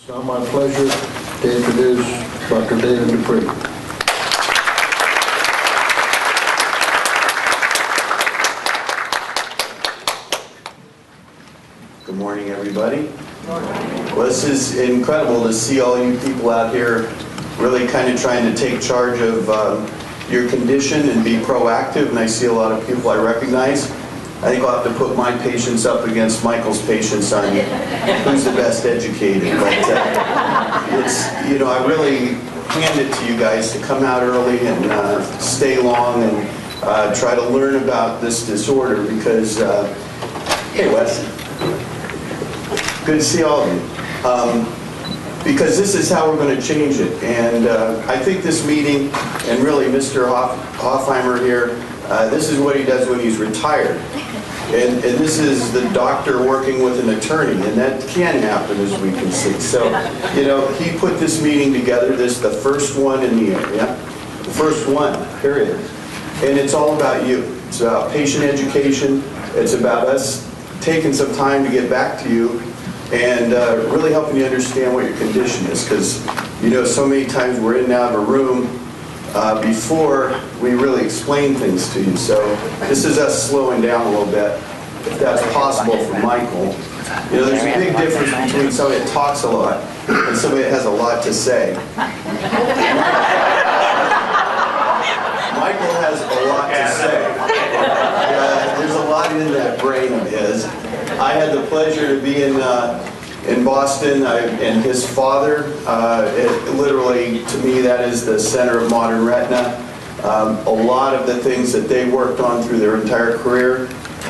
It's now my pleasure to introduce Dr. Deupree. Good morning, everybody. Well, this is incredible to see all you people out here really kind of trying to take charge of your condition and be proactive, and I see a lot of people I recognize. I think I'll have to put my patients up against Michael's patients on who's the best educated. But it's, you know, I really hand it to you guys to come out early and stay long and try to learn about this disorder because, hey Wes, good to see all of you. Because this is how we're going to change it. And I think this meeting, and really Mr. Hoffheimer here, this is what he does when he's retired. And this is the doctor working with an attorney, and that can happen, as we can see. So, you know, he put this meeting together. This is the first one in the area. The first one, period. And it's all about you. It's about patient education. It's about us taking some time to get back to you and really helping you understand what your condition is. Because, you know, so many times we're in and out of a room before we really explain things to you. So this is us slowing down a little bit, if that's possible for Michael. You know, there's a big difference between somebody that talks a lot and somebody that has a lot to say. Michael has a lot to say. There's a lot in that brain of his. I had the pleasure to be in Boston, and his father, literally, to me, that is the center of modern retina. A lot of the things that they worked on through their entire career.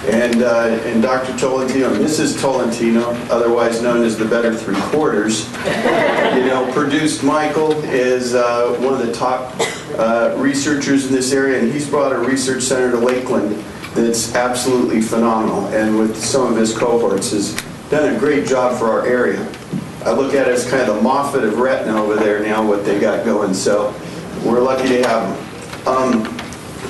And Dr. Tolentino, Mrs. Tolentino, otherwise known as the Better Three Quarters, you know, produced Michael, is one of the top researchers in this area, and he's brought a research center to Lakeland that's absolutely phenomenal, and with some of his cohorts has done a great job for our area. I look at it as kind of the Moffitt of retina over there now, what they got going, so we're lucky to have them.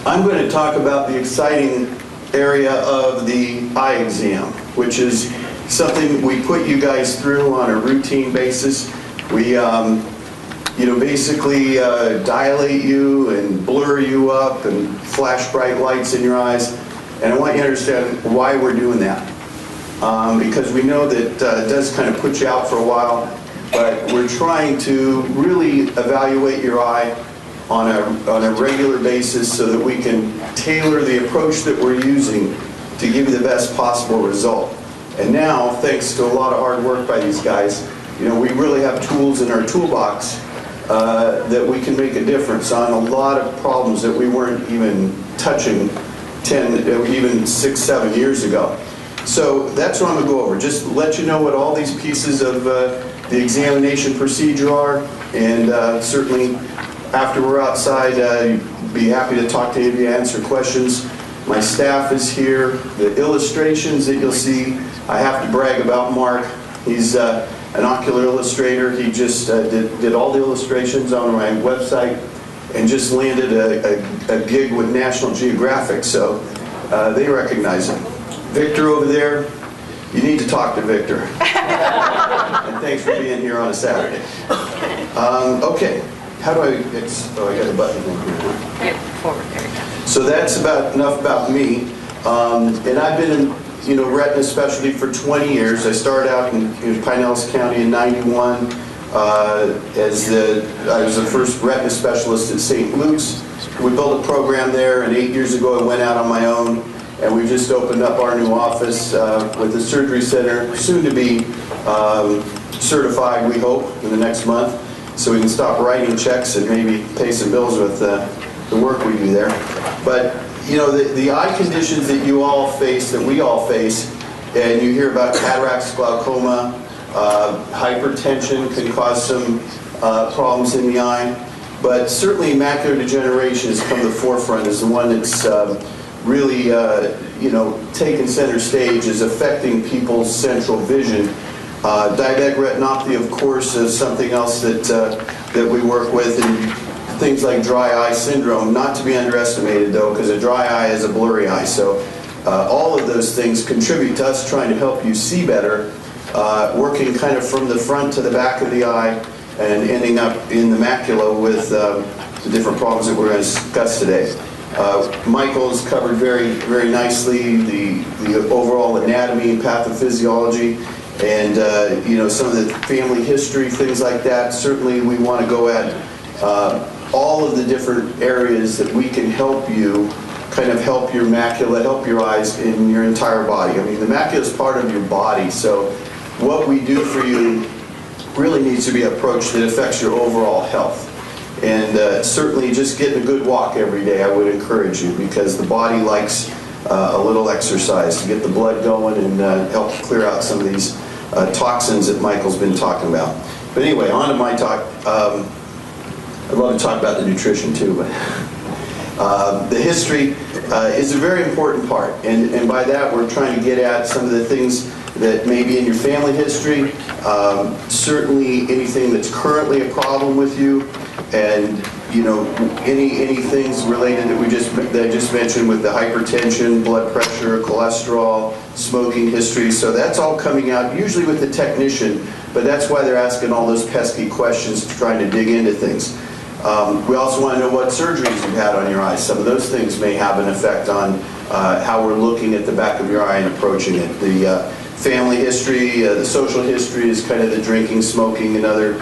I'm going to talk about the exciting area of the eye exam, which is something we put you guys through on a routine basis. We you know, basically dilate you and blur you up and flash bright lights in your eyes, and I want you to understand why we're doing that. Because we know that it does kind of put you out for a while, but we're trying to really evaluate your eye on a regular basis so that we can tailor the approach that we're using to give you the best possible result. And now, thanks to a lot of hard work by these guys, you know, we really have tools in our toolbox that we can make a difference on a lot of problems that we weren't even touching 10, even 6, 7 years ago. So that's what I'm going to go over. Just let you know what all these pieces of the examination procedure are, and certainly after we're outside, be happy to talk to you, answer questions. My staff is here. The illustrations that you'll see, I have to brag about Mark. He's an ocular illustrator. He just did all the illustrations on my website and just landed a gig with National Geographic, so they recognize him. Victor over there, you need to talk to Victor. And thanks for being here on a Saturday. Okay, how do I, I got a button in here. Forward, there we go. So that's enough about me. And I've been in, you know, retina specialty for 20 years. I started out in Pinellas County in '91 I was the first retina specialist at St. Luke's. We built a program there, and 8 years ago I went out on my own. And we just opened up our new office with the surgery center, soon to be certified, we hope, in the next month, so we can stop writing checks and maybe pay some bills with the work we do there. But, you know, the eye conditions that you all face, that we all face, and you hear about cataracts, glaucoma, hypertension can cause some problems in the eye, but certainly macular degeneration has come to the forefront as the one that's really, you know, taken center stage, is affecting people's central vision. Diabetic retinopathy, of course, is something else that we work with, and things like dry eye syndrome, not to be underestimated though, because a dry eye is a blurry eye. So all of those things contribute to us trying to help you see better working kind of from the front to the back of the eye and ending up in the macula with the different problems that we're going to discuss today. Michael's covered very, very nicely the overall anatomy and pathophysiology and you know, some of the family history, things like that. Certainly we want to go at all of the different areas that we can help you, kind of help your macula, help your eyes in your entire body. I mean, the macula is part of your body, so what we do for you really needs to be an approach that affects your overall health. And certainly just getting a good walk every day, I would encourage you, because the body likes a little exercise to get the blood going and help clear out some of these toxins that Michael's been talking about. But anyway, on to my talk. I'd love to talk about the nutrition too, but the history is a very important part. And by that, we're trying to get at some of the things that may be in your family history, certainly anything that's currently a problem with you, and you know, any things related that I just mentioned with the hypertension, blood pressure, cholesterol, smoking history. So that's all coming out usually with the technician, but that's why they're asking all those pesky questions, trying to dig into things. We also want to know what surgeries you've had on your eyes. Some of those things may have an effect on how we're looking at the back of your eye and approaching it. The family history, the social history is kind of the drinking, smoking, and other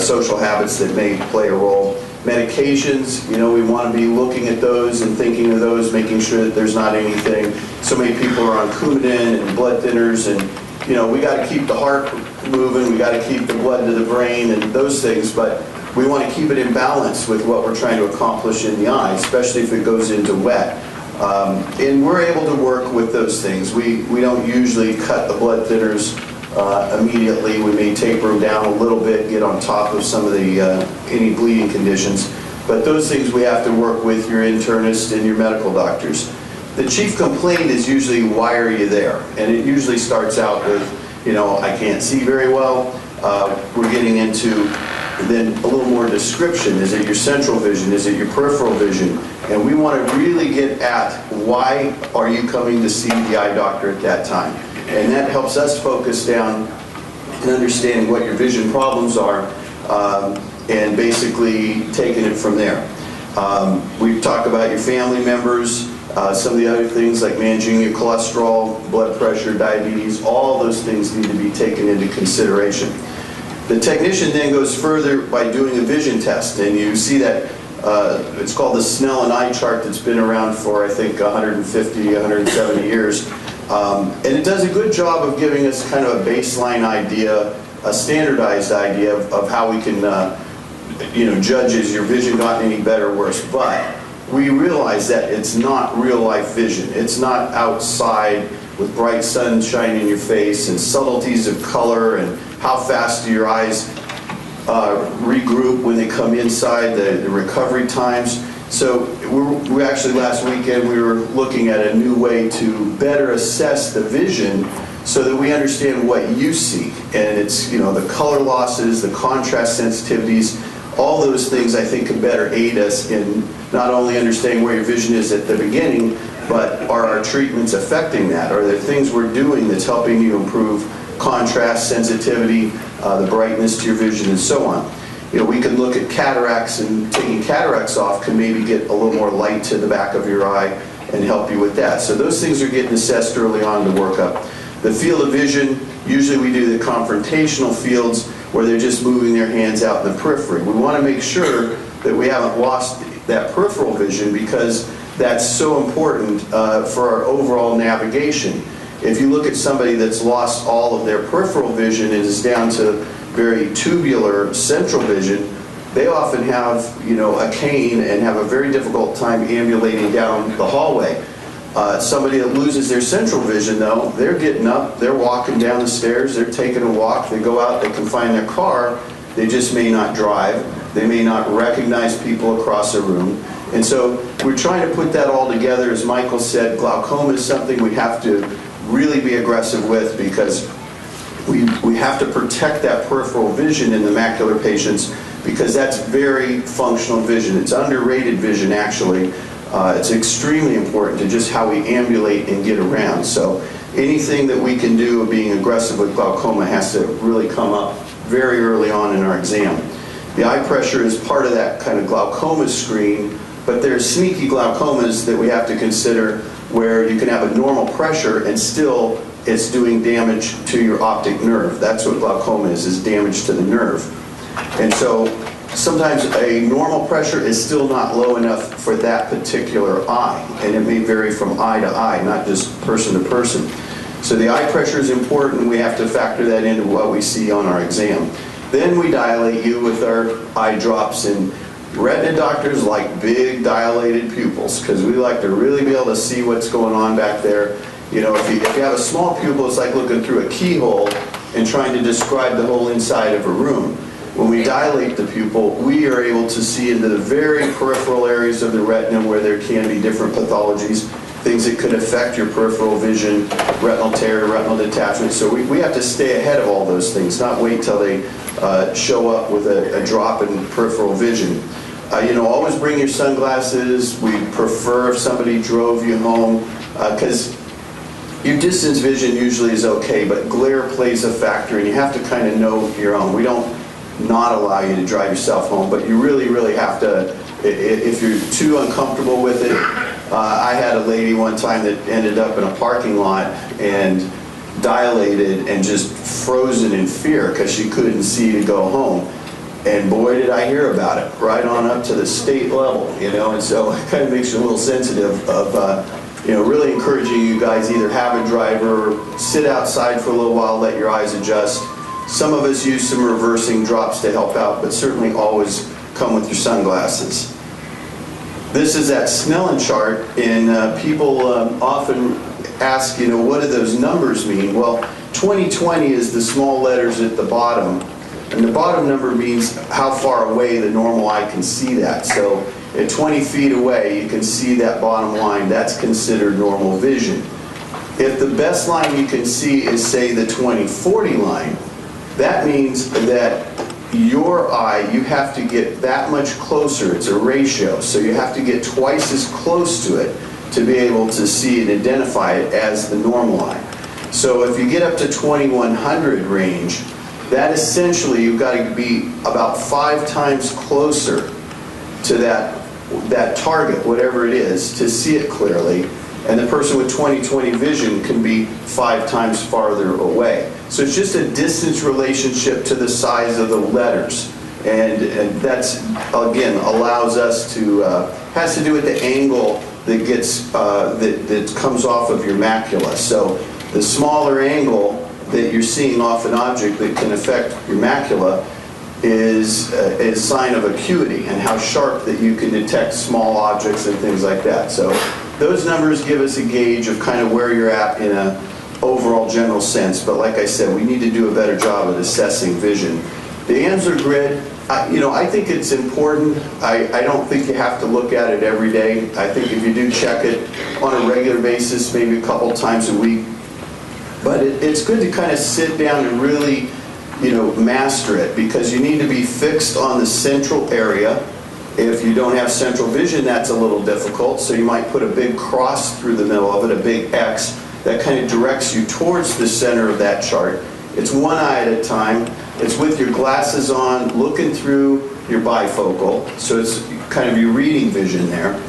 social habits that may play a role. Medications, you know, we want to be looking at those and thinking of those, making sure that there's not anything. So many people are on Coumadin and blood thinners, and you know, we got to keep the heart moving, we got to keep the blood to the brain and those things, but we want to keep it in balance with what we're trying to accomplish in the eye, especially if it goes into wet. And we're able to work with those things. We don't usually cut the blood thinners immediately. We may taper them down a little bit, get on top of some of the any bleeding conditions. But those things we have to work with your internist and your medical doctors. The chief complaint is usually, why are you there? And it usually starts out with, you know, I can't see very well. We're getting into then a little more description. Is it your central vision? Is it your peripheral vision? And we want to really get at, why are you coming to see the eye doctor at that time? And that helps us focus down and understanding what your vision problems are, and basically taking it from there. We've talked about your family members, some of the other things like managing your cholesterol, blood pressure, diabetes. All those things need to be taken into consideration. The technician then goes further by doing a vision test, and you see that it's called the Snellen and eye chart that's been around for, I think, 150, 170 years. And it does a good job of giving us kind of a baseline idea, a standardized idea of how we can you know, judge, is your vision gotten any better or worse. But we realize that it's not real life vision. It's not outside with bright sunshine in your face and subtleties of color and how fast do your eyes regroup when they come inside, the recovery times. So we actually last weekend we were looking at a new way to better assess the vision so that we understand what you see. And it's, you know, the color losses, the contrast sensitivities, all those things I think can better aid us in not only understanding where your vision is at the beginning, but are our treatments affecting that? Are there things we're doing that's helping you improve contrast, sensitivity, the brightness to your vision, and so on? You know, we could look at cataracts, and taking cataracts off can maybe get a little more light to the back of your eye and help you with that. So those things are getting assessed early on to work up. The field of vision, usually we do the confrontational fields where they're just moving their hands out in the periphery. We want to make sure that we haven't lost that peripheral vision, because that's so important for our overall navigation. If you look at somebody that's lost all of their peripheral vision and is down to very tubular central vision, they often have, you know, a cane and have a very difficult time ambulating down the hallway. Somebody that loses their central vision, though, they're getting up, they're walking down the stairs, they're taking a walk, they go out, they can find their car, they just may not drive, they may not recognize people across a room. And so we're trying to put that all together. As Michael said, glaucoma is something we have to really be aggressive with, because we have to protect that peripheral vision in the macular patients, because that's very functional vision. It's underrated vision, actually. It's extremely important to just how we ambulate and get around. So anything that we can do of being aggressive with glaucoma has to really come up very early on in our exam. The eye pressure is part of that kind of glaucoma screen, but there's sneaky glaucomas that we have to consider where you can have a normal pressure and still it's doing damage to your optic nerve. That's what glaucoma is damage to the nerve. And so sometimes a normal pressure is still not low enough for that particular eye, and it may vary from eye to eye, not just person to person. So the eye pressure is important. We have to factor that into what we see on our exam. Then we dilate you with our eye drops, and retina doctors like big dilated pupils because we like to really be able to see what's going on back there. You know, if you have a small pupil, it's like looking through a keyhole and trying to describe the whole inside of a room. When we dilate the pupil, we are able to see into the very peripheral areas of the retina where there can be different pathologies, things that could affect your peripheral vision, retinal tear, retinal detachment. So we have to stay ahead of all those things, not wait till they show up with a drop in peripheral vision. You know, always bring your sunglasses. We prefer if somebody drove you home because your distance vision usually is okay, but glare plays a factor, and you have to kind of know your own. We don't not allow you to drive yourself home, but you really, really have to, if you're too uncomfortable with it. I had a lady one time that ended up in a parking lot and dilated and just frozen in fear because she couldn't see to go home. And boy, did I hear about it, right on up to the state level, you know, and so it kind of makes you a little sensitive of, you know, really encouraging you guys either have a driver, sit outside for a little while, let your eyes adjust. Some of us use some reversing drops to help out, but certainly always come with your sunglasses. This is that Snellen chart, and people often ask, you know, what do those numbers mean? Well, 20/20 is the small letters at the bottom, and the bottom number means how far away the normal eye can see that. So at 20 feet away, you can see that bottom line. That's considered normal vision. If the best line you can see is, say, the 20/40 line, that means that your eye, you have to get that much closer. It's a ratio, so you have to get twice as close to it to be able to see and identify it as the normal eye. So if you get up to 2100 range, that essentially you've got to be about 5 times closer to that target, whatever it is, to see it clearly. And the person with 20/20 vision can be 5 times farther away. So it's just a distance relationship to the size of the letters. And that's, again, allows us to, has to do with the angle that gets, that comes off of your macula. So the smaller angle that you're seeing off an object that can affect your macula is a sign of acuity and how sharp that you can detect small objects and things like that. So those numbers give us a gauge of kind of where you're at in a overall general sense, but like I said, we need to do a better job at assessing vision. The Amsler grid, you know, I think it's important. I don't think you have to look at it every day. I think if you do check it on a regular basis, maybe a couple times a week, but it's good to kind of sit down and really, you know, master it, because you need to be fixed on the central area. If you don't have central vision, that's a little difficult, so you might put a big cross through the middle of it, a big X, that kind of directs you towards the center of that chart. It's one eye at a time. It's with your glasses on, looking through your bifocal, so it's kind of your reading vision there.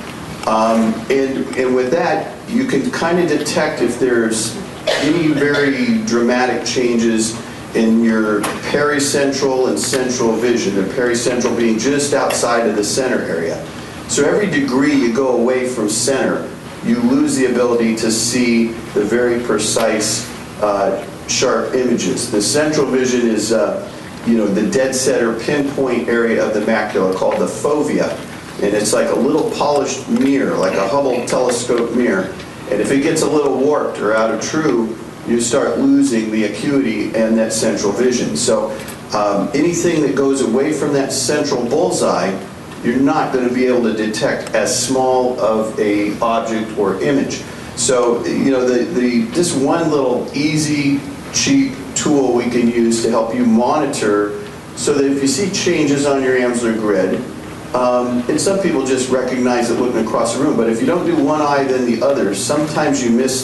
And with that, you can kind of detect if there's any very dramatic changes in your pericentral and central vision, the pericentral being just outside of the center area. So every degree you go away from center, you lose the ability to see the very precise, sharp images. The central vision is, you know, the dead center pinpoint area of the macula called the fovea, and it's like a little polished mirror, like a Hubble telescope mirror. And if it gets a little warped or out of true, you start losing the acuity and that central vision. So anything that goes away from that central bullseye, you're not going to be able to detect as small of a object or image. So, you know, this one little easy, cheap tool we can use to help you monitor, so that if you see changes on your Amsler grid, and some people just recognize it looking across the room, but if you don't do one eye then the other, sometimes you miss